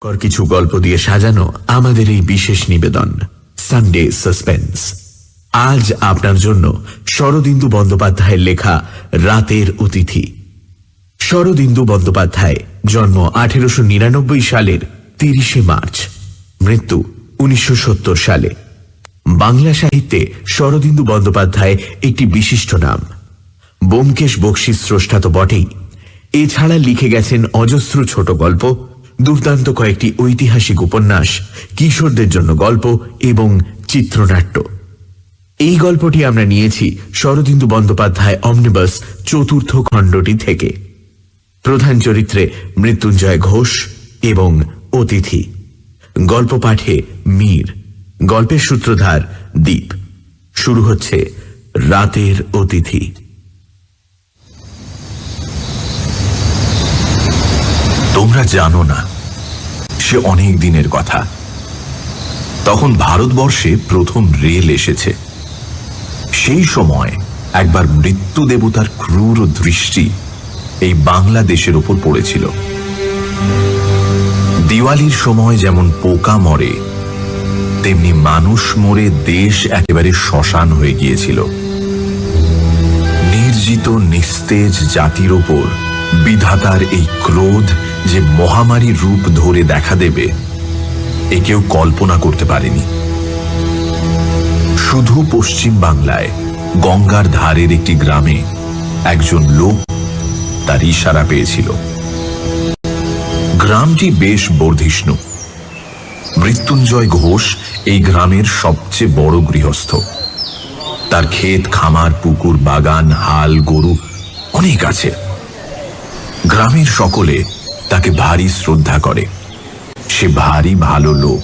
কিছু গল্প দিয়ে সাজানো আমাদের এই বিশেষ নিবেদন সানডে সাসপেন্স। আজ আপনার জন্য শরদিন্দু বন্দ্যোপাধ্যায়ের লেখা রাতের অতিথি। শরদিন্দু বন্দ্যোপাধ্যায় জন্ম 1899 সালের 30শে মার্চ, মৃত্যু 1970 সালে। বাংলা সাহিত্যে শরদিন্দু বন্দ্যোপাধ্যায় একটি বিশিষ্ট নাম। ব্যোমকেশ বক্সীর স্রষ্টা তো বটেই, এছাড়া লিখে গেছেন অজস্র ছোট গল্প, দুর্দান্ত কয়েকটি ঐতিহাসিক উপন্যাস, কিশোরদের জন্য গল্প এবং চিত্রনাট্য। এই গল্পটি আমরা নিয়েছি শরদিন্দু বন্দ্যোপাধ্যায় অমনিবাস চতুর্থ খণ্ডটি থেকে। প্রধান চরিত্রে মৃত্যুঞ্জয় ঘোষ এবং অতিথি। গল্প পাঠে মীর, গল্পের সূত্রধার দীপ। শুরু হচ্ছে রাতের অতিথি। তোমরা জানো না, সে অনেক দিনের কথা। তখন ভারতবর্ষে প্রথম রেল এসেছে। সেই সময় একবার মৃত্যু দেবতার ক্রূর দৃষ্টি এই বাংলাদেশের উপর পড়েছিল। দিওয়ালির সময় যেমন পোকা মরে, তেমনি মানুষ মরে দেশ একেবারে শ্মশান হয়ে গিয়েছিল। নির্জিত নিস্তেজ জাতির ওপর বিধাতার এই ক্রোধ যে মহামারী রূপ ধরে দেখা দেবে, এ কেউ কল্পনা করতে পারেনি। শুধু পশ্চিম বাংলায় গঙ্গার ধারের একটি গ্রামে একজন লোক তার ইশারা পেয়েছিল। গ্রামটি বেশ বর্ধিষ্ণু। মৃত্যুঞ্জয় ঘোষ এই গ্রামের সবচেয়ে বড় গৃহস্থ। তার ক্ষেত খামার, পুকুর, বাগান, হাল, গরু অনেক আছে। গ্রামের সকলে তাকে ভারী শ্রদ্ধা করে। সে ভারী ভালো লোক।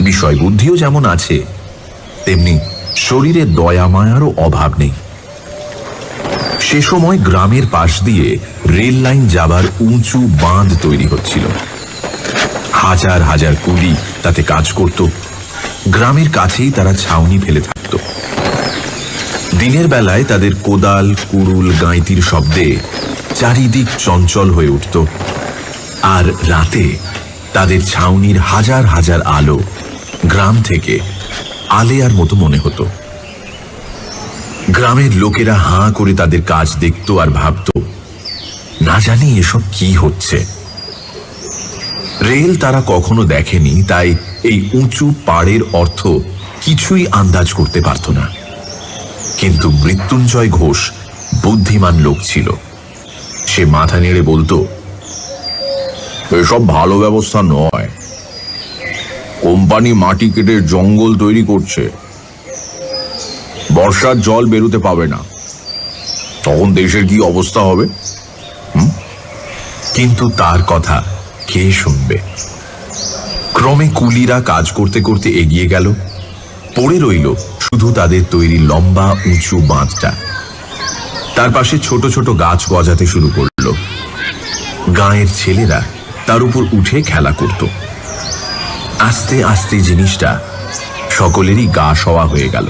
বিষয় বুদ্ধিও যেমন আছে, তেমনি শরীরে দয়া মায়ারও অভাব নেই। সে সময় গ্রামের পাশ দিয়ে রেল লাইন যাবার উঁচু বাঁধ তৈরি হচ্ছিল। হাজার হাজার কুলি তাতে কাজ করত। গ্রামের কাছেই তারা ছাউনি ফেলে থাকত। দিনের বেলায় তাদের কোদাল, কুড়ুল, গাঁইতির শব্দে চারিদিক চঞ্চল হয়ে উঠত, আর রাতে তাদের ছাউনির হাজার হাজার আলো গ্রাম থেকে আলেয়ার মতো মনে হতো। গ্রামের লোকেরা হাঁ করে তাদের কাজ দেখত আর ভাবত, না জানি এসব কি হচ্ছে। রেল তারা কখনো দেখেনি, তাই এই উঁচু পাড়ের অর্থ কিছুই আন্দাজ করতে পারত না। কিন্তু মৃত্যুঞ্জয় ঘোষ বুদ্ধিমান লোক ছিল। সে মাথা নেড়ে বলতো, এসব ভালো ব্যবস্থা নয়। কোম্পানি মাটি কেটে জঙ্গল তৈরি করছে, বর্ষার জল বেরোতে পাবে না, তখন দেশের কি অবস্থা হবে? কিন্তু তার কথা কে শুনবে? ক্রমে কুলিরা কাজ করতে করতে এগিয়ে গেল। পড়ে রইল শুধু তাদের তৈরি লম্বা উঁচু বাঁধটা। তার পাশে ছোট ছোট গাছ গজাতে শুরু করল। গাঁয়ের ছেলেরা তার উপর উঠে খেলা করত। আস্তে আস্তে জিনিসটা সকলেরই গা সওয়া হয়ে গেল।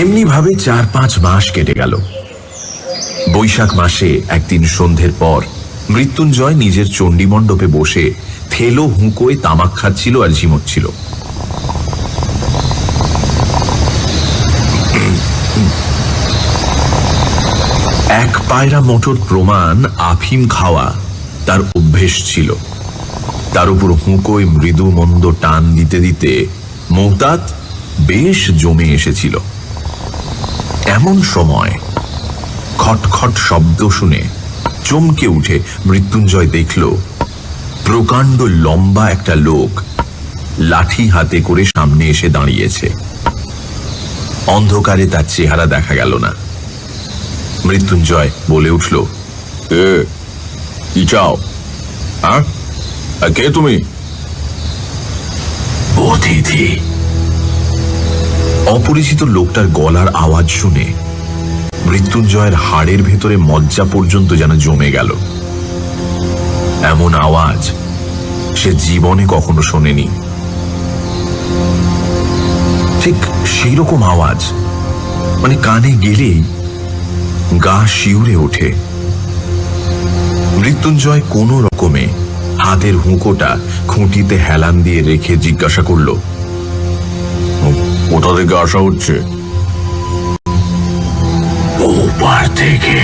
এমনি ভাবে 4-5 মাস কেটে গেল। বৈশাখ মাসে একদিন সন্ধ্যের পর মৃত্যুঞ্জয় নিজের চণ্ডীমণ্ডপে বসে থেলো হুঁকোয় তামাক খাচ্ছিল আর ঝিমোচ্ছিল। এক পায়রা মোটর প্রমাণ আফিম খাওয়া তার অভ্যেস ছিল। তার উপর হুঁকোয় মৃদু মন্দ টান দিতে দিতে মৌতাত বেশ জমে এসেছিল। এমন সময় খটখট শব্দ শুনে চমকে উঠে মৃত্যুঞ্জয় দেখল, প্রকাণ্ড লম্বা একটা লোক লাঠি হাতে করে সামনে এসে দাঁড়িয়েছে। অন্ধকারে তার চেহারা দেখা গেল না। মৃত্যুঞ্জয় বলে উঠল, কি চাও? হ্যাঁ, কে তুমি? অতিথি। অপরিচিত লোকটার গলার আওয়াজ শুনে মৃত্যুঞ্জয়ের হাড়ের ভেতরে মজ্জা পর্যন্ত যেন জমে গেল। এমন আওয়াজ সে জীবনে কখনো শোনেনি। ঠিক সেই রকম আওয়াজ, মানে কানে গেলেই গা শিউরে ওঠে। মৃত্যুঞ্জয় কোনো রকমে হাতের হুঁকোটা খুঁটিতে হেলান দিয়ে রেখে জিজ্ঞাসা করল, কোথা থেকে আসা হচ্ছে? ওপার থেকে।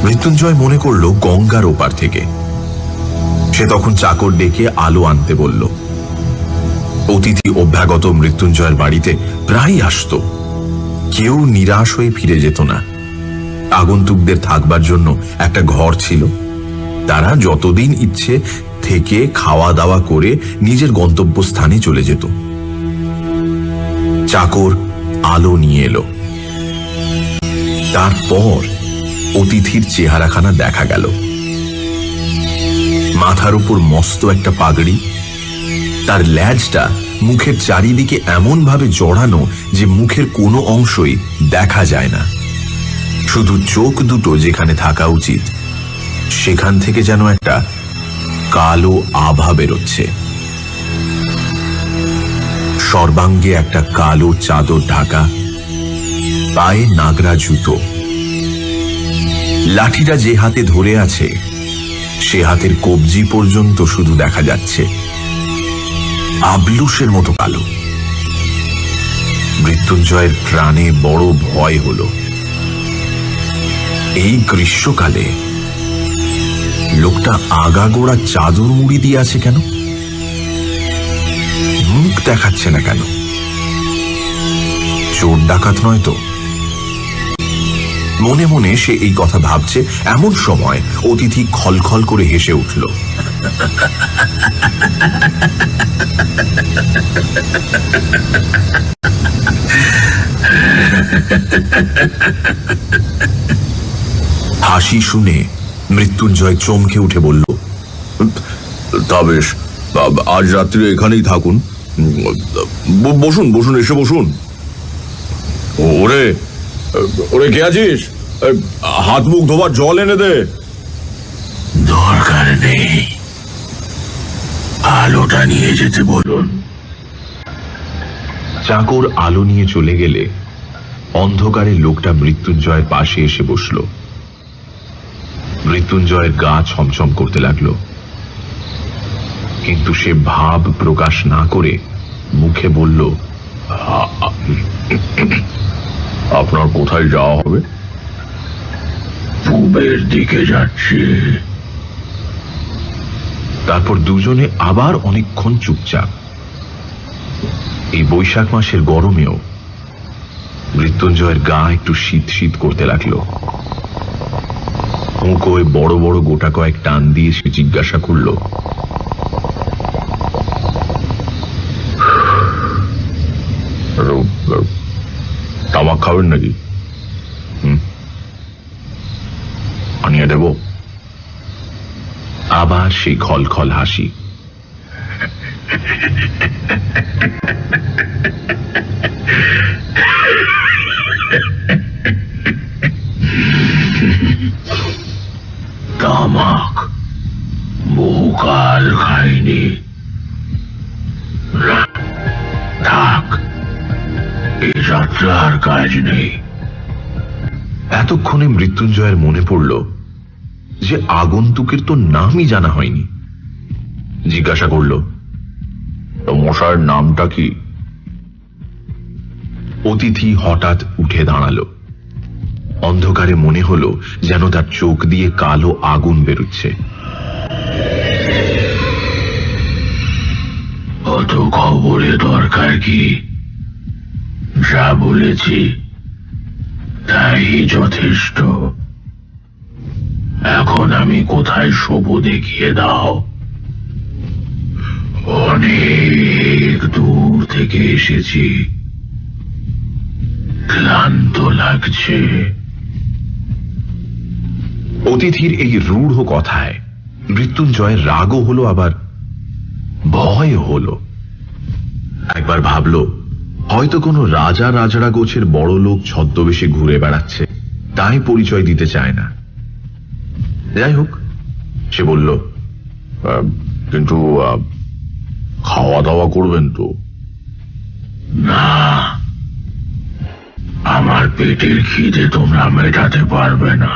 মৃত্যুঞ্জয় মনে করল গঙ্গার ওপার থেকে। সে তখন চাকর ডেকে আলো আনতে বলল। অতিথি অভ্যাগত মৃত্যুঞ্জয়ের বাড়িতে প্রায় আসত। কেউ নিরাশ হয়ে ফিরে যেত না। আগন্তুকদের থাকবার জন্য একটা ঘর ছিল। তারা যতদিন ইচ্ছে থেকে খাওয়া দাওয়া করে নিজের গন্তব্যস্থানে চলে যেত। চাকর আলো নিয়ে এলো। তারপর অতিথির চেহারাখানা দেখা গেল। মাথার উপর মস্ত একটা পাগড়ি, তার ল্যাজটা মুখের চারিদিকে এমন ভাবে জড়ানো যে মুখের কোনো অংশই দেখা যায় না। শুধু চোখ দুটো যেখানে থাকা উচিত সেখান থেকে যেন একটা কালো আভা বেরোচ্ছে। সর্বাঙ্গে একটা কালো চাদর ঢাকা, পায়ে নাগরা জুতো। লাঠিটা যে হাতে ধরে আছে সে হাতের কবজি পর্যন্ত শুধু দেখা যাচ্ছে। আবলুসের মতো কালো। মৃত্যুঞ্জয়ের প্রাণে বড় ভয় হল। এই গ্রীষ্মকালে লোকটা আগাগোড়া চাদর মুড়ি দিয়ে আছে কেন? মুখ দেখাচ্ছে না কেন? চোর ডাকাত নয় তো? মনে মনে সে এই কথা ভাবছে, এমন সময় অতিথি খলখল করে হেসে উঠল। হাসি শুনে মৃত্যুঞ্জয় চমকে উঠে বলল, তা বেশ, আজ রাত্রে এখানেই থাকুন। বসুন বসুন, এসে বসুন। ওরে ওরে, কে আছিস? হাত মুখ ধোবার জল এনে দে। দরকার নেই, আলোটা নিয়ে যেতে বলুন। চাকর আলো নিয়ে চলে গেলে অন্ধকারে লোকটা মৃত্যুঞ্জয়ের পাশে এসে বসল। মৃত্যুঞ্জয়ের গা ছমছম করতে লাগলো, কিন্তু সে ভাব প্রকাশ না করে মুখে বলল, আপনার কোথায় যাওয়া হবে? পূবের দিকে যাচ্ছি। তারপর দুজনে আবার অনেকক্ষণ চুপচাপ। এই বৈশাখ মাসের গরমেও মৃত্যুঞ্জয়ের গা একটু শীত শীত করতে লাগলো। হুঁকোয় বড় বড় গোটা কয়েক টান দিয়ে সে জিজ্ঞাসা করল, তামাক খাবেন নাকি? আনিয়ে দেব? আবার সেই খলখল হাসি। তামাক বহুকাল খাইনি। থাক, এই যাত্রার কাজ নেই। এতক্ষণে মৃত্যুঞ্জয়ের মনে পড়ল যে আগন্তুকের তো নামই জানা হয়নি। জিজ্ঞাসা করল, মশার নামটা কি? অতিথি হঠাৎ উঠে দাঁড়ালো। অন্ধকারে মনে হলো যেন তার চোখ দিয়ে কালো আগুন বেরোচ্ছে। অত খবরে দরকার কি? যা বলেছি তাই যথেষ্ট। এখন আমি কোথায় শোবো দেখিয়ে দাও। অনেক দূর থেকে এসেছি, ক্লান্ত লাগছে। অতিথির এই রূঢ় কথায় মৃত্যুঞ্জয়ের রাগও হলো, আবার ভয় হলো। একবার ভাবল হয়তো কোনো রাজা রাজড়া গোছের বড় লোক ছদ্মবেশে ঘুরে বেড়াচ্ছে, তাই পরিচয় দিতে চায় না। যাই হোক, সে বলল, কিন্তু খাওয়া দাওয়া করবেন তো? না, আমার পেটের খিদে তোমরা মেটাতে পারবে না।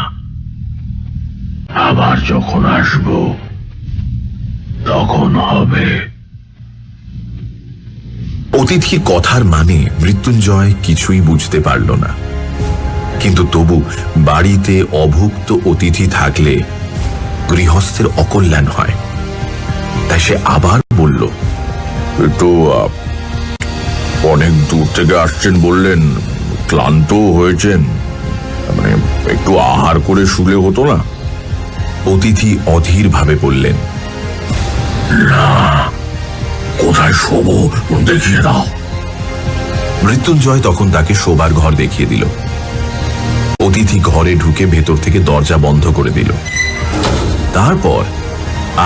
আবার যখন আসব তখন হবে। অতিথির কথার মানে মৃত্যুঞ্জয় কিছুই বুঝতে পারল না, কিন্তু তবু বাড়িতে অভুক্ত অতিথি থাকলে গৃহস্থের অকল্যাণ হয়, তাই সে আবার বলল, তো অনেক দূর থেকে আসছেন বললেন, ক্লান্ত হয়েছেন, মানে একটু আহার করে শুলে হতো না? অতিথি অধীর ভাবে বললেন, না, কোথায় শোবো দেখিয়ে দাও। মৃত্যুঞ্জয় তখন তাকে শোবার ঘর দেখিয়ে দিল। অতিথি ঘরে ঢুকে ভেতর থেকে দরজা বন্ধ করে দিল। তারপর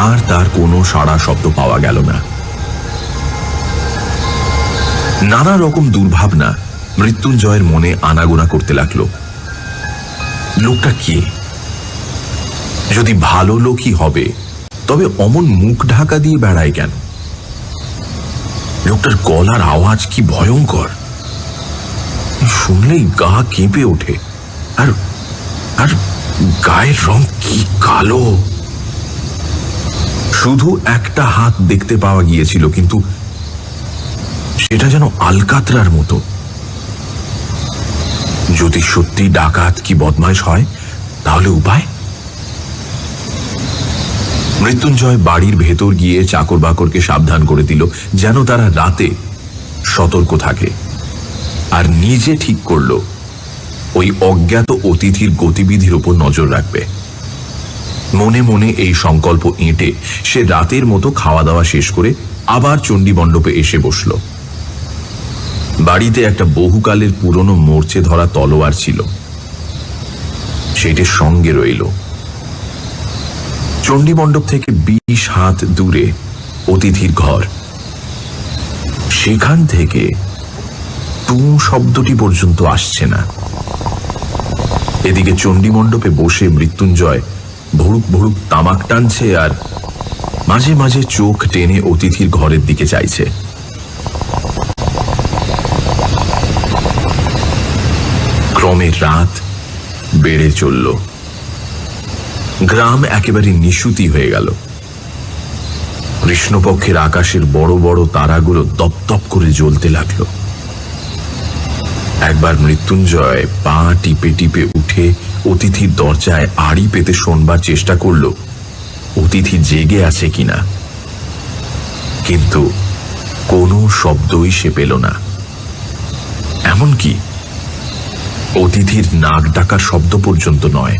আর তার কোনো সাড়া শব্দ পাওয়া গেল না। নানা রকম দুর্ভাবনা মৃত্যুঞ্জয়ের মনে আনাগোনা করতে লাগলো। লোকটা কে? যদি ভালো লোকই হবে তবে অমন মুখ ঢাকা দিয়ে বেড়ায় কেন? লোকটার গলার আওয়াজ কি ভয়ঙ্কর! শুনলেই গা কেঁপে ওঠে। আর আর গায়ের রং কি কালো! শুধু একটা হাত দেখতে পাওয়া গিয়েছিল, কিন্তু সেটা যেন আলকাতরার মতো। যদি সত্যি ডাকাত কি বদমাইশ হয় তাহলে উপায়? মৃত্যুঞ্জয় বাড়ির ভেতর গিয়ে চাকর বাকরকে সাবধান করে দিল যেন তারা রাতে সতর্ক থাকে, আর নিজে ঠিক করল ওই অজ্ঞাত অতিথির গতিবিধির উপর নজর রাখবে। মনে মনে এই সংকল্প এঁটে সে রাতের মতো খাওয়া দাওয়া শেষ করে আবার চণ্ডী মণ্ডপে এসে বসল। বাড়িতে একটা বহুকালের পুরনো মরচে ধরা তলোয়ার ছিল, সেটির সঙ্গে রইল। চণ্ডী মণ্ডপ থেকে 20 হাত দূরে অতিথির ঘর, সেখান থেকে টু শব্দটি পর্যন্ত আসছে না। এদিকে চণ্ডী মণ্ডপে বসে মৃত্যুঞ্জয় ভুড়ুক ভুড়ুক তামাক টানছে আর মাঝে মাঝে চোখ টেনে অতিথির ঘরের দিকে চাইছে। ক্রমে রাত বেড়ে চলল। গ্রাম একেবারে নিশুতি হয়ে গেল। কৃষ্ণপক্ষের আকাশের বড় বড় তারাগুলো দপদপ করে জ্বলতে লাগলো। একবার মৃত্যুঞ্জয় পা টিপে টিপে উঠে অতিথির দরজায় আড়ি পেতে শোনবার চেষ্টা করল অতিথি জেগে আছে কিনা, কিন্তু কোনো শব্দই সে পেল না। এমনকি অতিথির নাক ডাকার শব্দ পর্যন্ত নয়।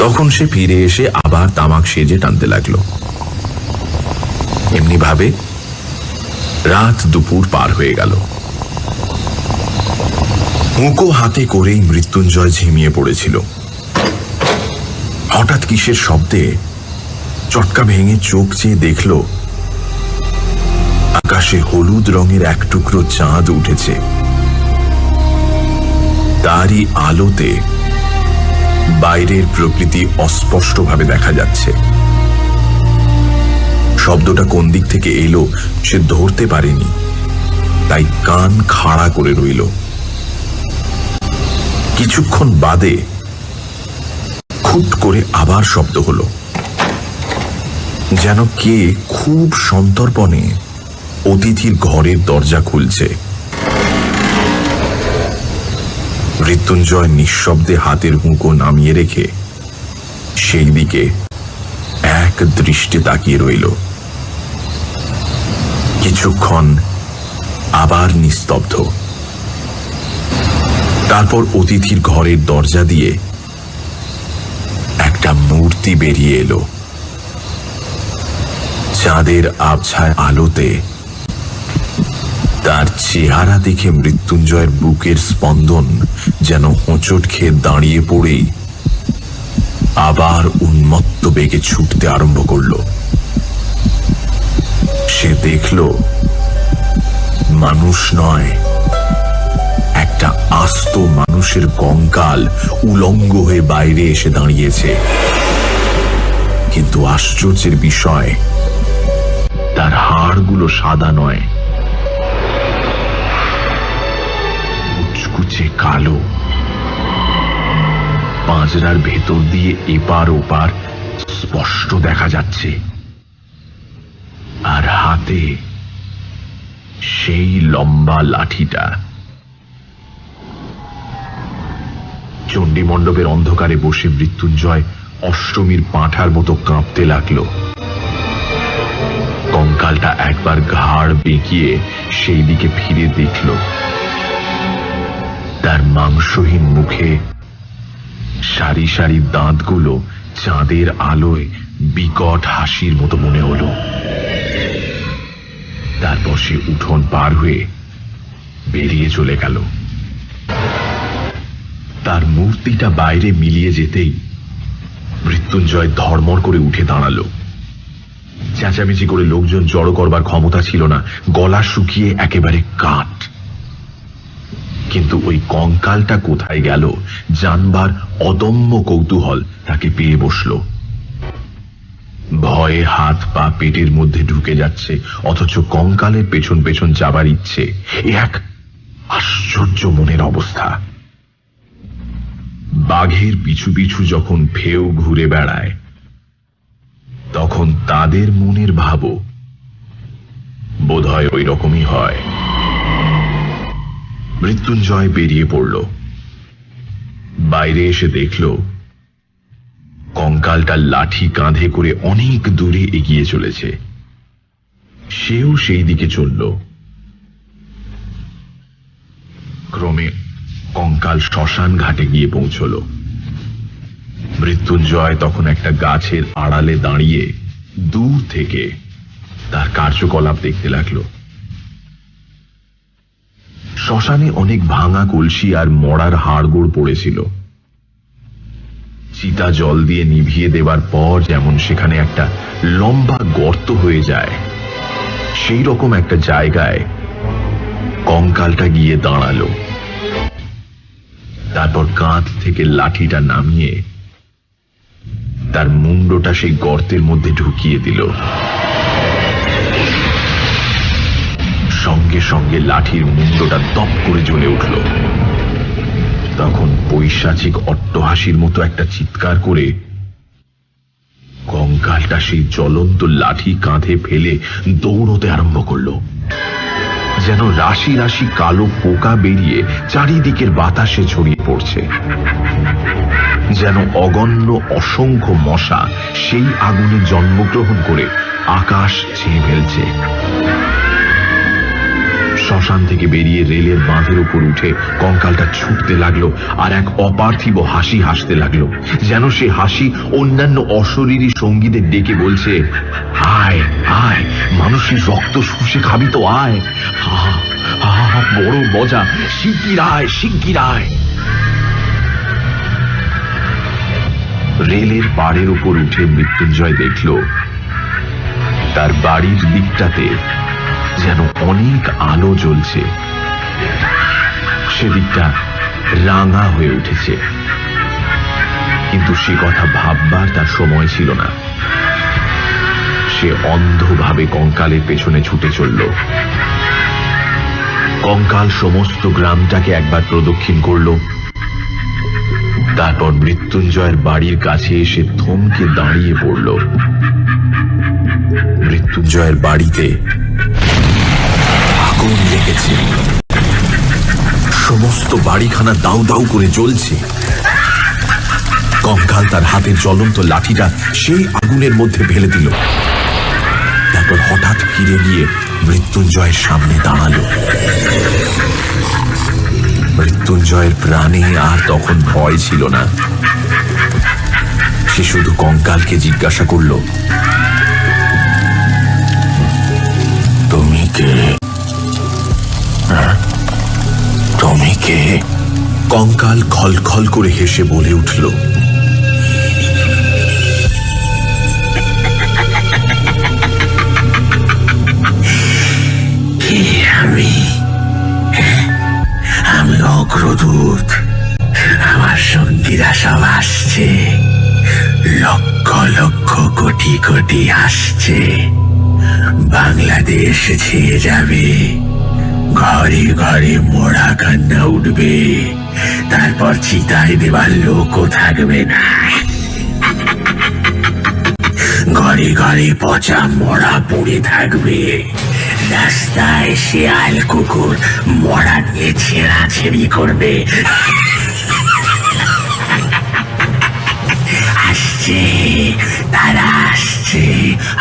তখন সে ফিরে এসে আবার তামাক সেজে টানতে লাগলো। এমনি ভাবে রাত দুপুর পার হয়ে গেল। হুঁকো হাতে করেই মৃত্যুঞ্জয় ঝিমিয়ে পড়েছিল। হঠাৎ কিসের শব্দে চটকা ভেঙে চোখ চেয়ে দেখল আকাশে হলুদ রঙের এক টুকরো চাঁদ উঠেছে। তারই আলোতে বাইরের প্রকৃতি অস্পষ্টভাবে দেখা যাচ্ছে। শব্দটা কোন দিক থেকে এলো সে ধরতে পারেনি, তাই কান খাড়া করে রইল। কিছুক্ষণ বাদে খুট করে আবার শব্দ হলো, যেন কে খুব সন্তর্পণে অতিথির ঘরের দরজা খুলছে। মৃত্যুঞ্জয় নিঃশব্দে হাতের হুঁকো নামিয়ে রেখে সেই দিকে এক দৃষ্টে তাকিয়ে রইল। কিছুক্ষণ আবার নিস্তব্ধ। তারপর অতিথির ঘরের দরজা দিয়ে একটা মূর্তি বেরিয়ে এলো। চাঁদের আবছায় আলোতে তার চেহারা দেখে মৃত্যুঞ্জয়ের বুকের স্পন্দন যেন হোঁচট খেয়ে দাঁড়িয়ে পড়েই আবার উন্মত্ত বেগে ছুটতে আরম্ভ করল। সে দেখল মানুষ নয়, একটা আস্ত মানুষের কঙ্কাল উলঙ্গ হয়ে বাইরে এসে দাঁড়িয়েছে। কিন্তু আশ্চর্যের বিষয়, তার হাড়গুলো সাদা নয়, কুচকুচে কালো। পাঁজরার ভেতর দিয়ে এপার ওপার স্পষ্ট দেখা যাচ্ছে, আর হাতে সেই লম্বা লাঠিটা। চণ্ডী মণ্ডপের অন্ধকারে বসে মৃত্যুঞ্জয় অষ্টমীর পাঁঠার মতো কাঁপতে লাগলো। কঙ্কালটা একবার ঘাড় বেঁকিয়ে সেই দিকে ফিরে দেখল। তার মাংসহীন মুখে সারি সারি দাঁতগুলো চাঁদের আলোয় বিকট হাসির মতো মনে হলো। তারপর সে উঠোন পার হয়ে বেরিয়ে চলে গেল। তার মূর্তিটা বাইরে মিলিয়ে যেতেই মৃত্যুঞ্জয় ধর্মর করে উঠে দাঁড়ালো। চেঁচামেচি করে লোকজন জড়ো করবার ক্ষমতা ছিল না, গলা শুকিয়ে একেবারে কাঠ। কিন্তু ওই কঙ্কালটা কোথায় গেল জানবার অদম্য কৌতূহল তাকে পেয়ে বসল। ভয়ে হাত পা পেটের মধ্যে ঢুকে যাচ্ছে, অথচ কঙ্কালের পেছন পেছন যাবার ইচ্ছে। এ এক আশ্চর্য মনের অবস্থা। বাঘের পিছু পিছু যখন ফেউ ঘুরে বেড়ায়, তখন তাদের মনের ভাবও বোধহয় ওই রকমই হয়। মৃত্যুঞ্জয় বেরিয়ে পড়ল। বাইরে এসে দেখল কঙ্কালটা লাঠি কাঁধে করে অনেক দূরে এগিয়ে চলেছে। সেও সেই দিকে চলল। ক্রমে কঙ্কাল শ্মশান ঘাটে গিয়ে পৌঁছল। মৃত্যুঞ্জয় তখন একটা গাছের আড়ালে দাঁড়িয়ে দূর থেকে তার কার্যকলাপ দেখতে লাগল। শ্মশানে অনেক ভাঙা কলসি আর মরার হাড়গোড় পড়েছিল। চিতা জল দিয়ে নিভিয়ে দেবার পর যেমন সেখানে একটা লম্বা গর্ত হয়ে যায়, সেই রকম একটা জায়গায় কঙ্কালটা গিয়ে দাঁড়ালো। তারপর কাঁধ থেকে লাঠিটা নামিয়ে তার মুন্ডটা সেই গর্তের মধ্যে ঢুকিয়ে দিল। সঙ্গে সঙ্গে লাঠির মুন্ডটা দপ করে জ্বলে উঠল। তখন পৈশাচিক অট্টহাসির মতো একটা চিৎকার করে কঙ্কালটা সেই জ্বলন্ত লাঠি কাঁধে ফেলে দৌড়তে আরম্ভ করল। যেন রাশি রাশি কালো পোকা বেরিয়ে চারিদিকের বাতাসে ছড়িয়ে পড়ছে, যেন অগণ্য অসংখ্য মশা সেই আগুনে জন্মগ্রহণ করে আকাশ ছেয়ে ফেলছে। শ্মশান থেকে বেরিয়ে রেলের বাঁধের উপর উঠে কঙ্কালটা ছুটতে লাগলো, আর এক অপার্থিব হাসি হাসতে লাগলো, যেন সে হাসি অন্যান্য অশরীরী সঙ্গীদের ডেকে বলছে, আয় আয়, মানুষের রক্ত শুষে খাবি তো, আয়, বড় মজা, শিগগির আয়, শিগগির আয়। রেলের পাড়ের উপর উঠে মৃত্যুঞ্জয় দেখল তার বাড়ির দিকটাতে যেন অনেক আলো জ্বলছে। সেদিকটা রাঙা হয়ে উঠেছে, কিন্তু সে কথা ভাববার তার সময় ছিল না। সে অন্ধভাবে কঙ্কালের পেছনে ছুটে চলল। কঙ্কাল সমস্ত গ্রামটাকে একবার প্রদক্ষিণ করল, তারপর মৃত্যুঞ্জয়ের বাড়ির কাছে এসে থমকে দাঁড়িয়ে পড়ল। মৃত্যুঞ্জয়ের বাড়িতে আগুন লেগেছে। সমস্ত বাড়িখানা দাউ দাউ করে জ্বলছে। কঙ্কাল তার হাতের জ্বলন্ত লাঠিটা সেই আগুনের মধ্যে ফেলে দিল। তারপর হঠাৎ ফিরে গিয়ে মৃত্যুঞ্জয়ের সামনে দাঁড়ালো। মৃত্যুঞ্জয়ের প্রাণে আর তখন ভয় ছিল না। সে শুধু কঙ্কালকে জিজ্ঞাসা করল, তুমি কে? তুমি কে? কঙ্কাল খলখল করে হেসে বলে উঠল, আমি অগ্রদূত। আমার সঙ্গীরা সব আসছে, লক্ষ লক্ষ কোটি কোটি আসছে। বাংলাদেশ ছেয়ে যাবে, ঘরে ঘরে মোড়া কান্না উঠবে। তারপর চিতায় দেবার লোকও থাকবে না। ঘরে ঘরে পচা মরা পড়ে থাকবে। রাস্তায় শেয়াল কুকুর মরা নিয়ে ছেঁড়াছেড়ি করবে। আসছে, তারা আসছে,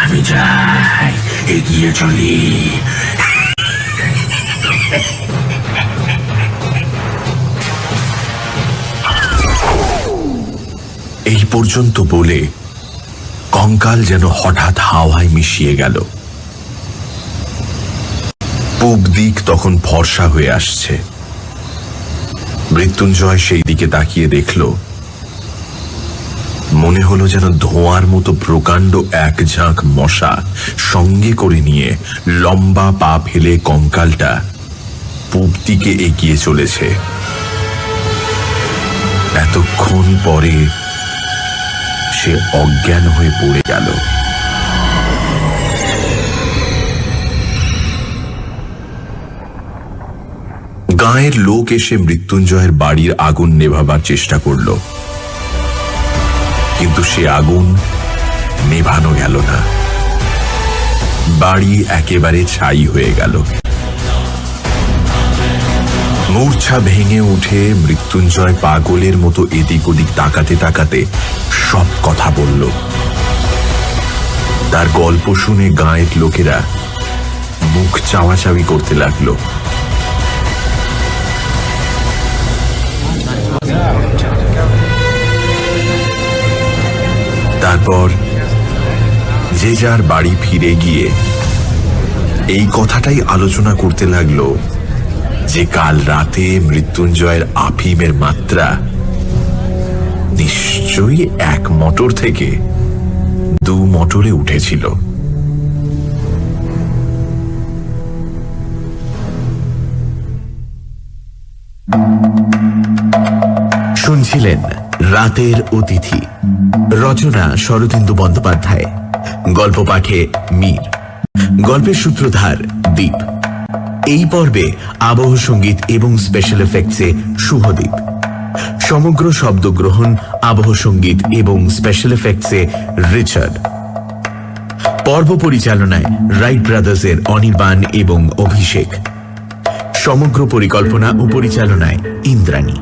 আমি যাই, এগিয়ে চলি। এই পর্যন্ত বলে কঙ্কাল যেন হঠাৎ হাওয়ায় মিশিয়ে গেল। পূব দিক তখন ফর্সা হয়ে আসছে। মৃত্যুঞ্জয় সেই দিকে তাকিয়ে দেখল, মনে হলো যেন ধোঁয়ার মতো প্রকাণ্ড এক ঝাঁক মশা সঙ্গে করে নিয়ে লম্বা পা ফেলে কঙ্কালটা পূব দিকে এগিয়ে চলেছে। এতক্ষণ পরে সে অজ্ঞান হয়ে পড়ে গেল। গাঁয়ের লোক এসে মৃত্যুঞ্জয়ের বাড়ির আগুন নেভাবার চেষ্টা করল, কিন্তু সে আগুন নেভানো গেল না। বাড়ি একেবারে ছাই হয়ে গেল। মূর্ছা ভেঙে উঠে মৃত্যুঞ্জয় পাগলের মতো এদিক ওদিক তাকাতে তাকাতে সব কথা বলল। তার গল্প শুনে গাঁয়ের লোকেরা মুখ চাওয়াচাওয়ি করতে লাগলো। তারপর যে যার বাড়ি ফিরে গিয়ে এই কথাটাই আলোচনা করতে লাগলো যে কাল রাতে মৃত্যুঞ্জয়ের আফিমের মাত্রা নিশ্চয়ই 1 মটর থেকে 2 মটরে উঠেছিল। শুনছিলেন রাতের অতিথি, রচনা শরদিন্দু বন্দ্যোপাধ্যায়, গল্প পাঠে মীর, গল্পের সূত্রধার দীপ। এই পর্বে আবহ সঙ্গীত এবং স্পেশাল এফেক্টসে শুভদীপ। সমগ্র শব্দগ্রহণ, আবহ সঙ্গীত এবং স্পেশাল এফেক্টসে রিচার্ড। পর্ব পরিচালনায় রাইট ব্রাদার্সের অনির্বাণ এবং অভিষেক। সমগ্র পরিকল্পনা ও পরিচালনায় ইন্দ্রাণী।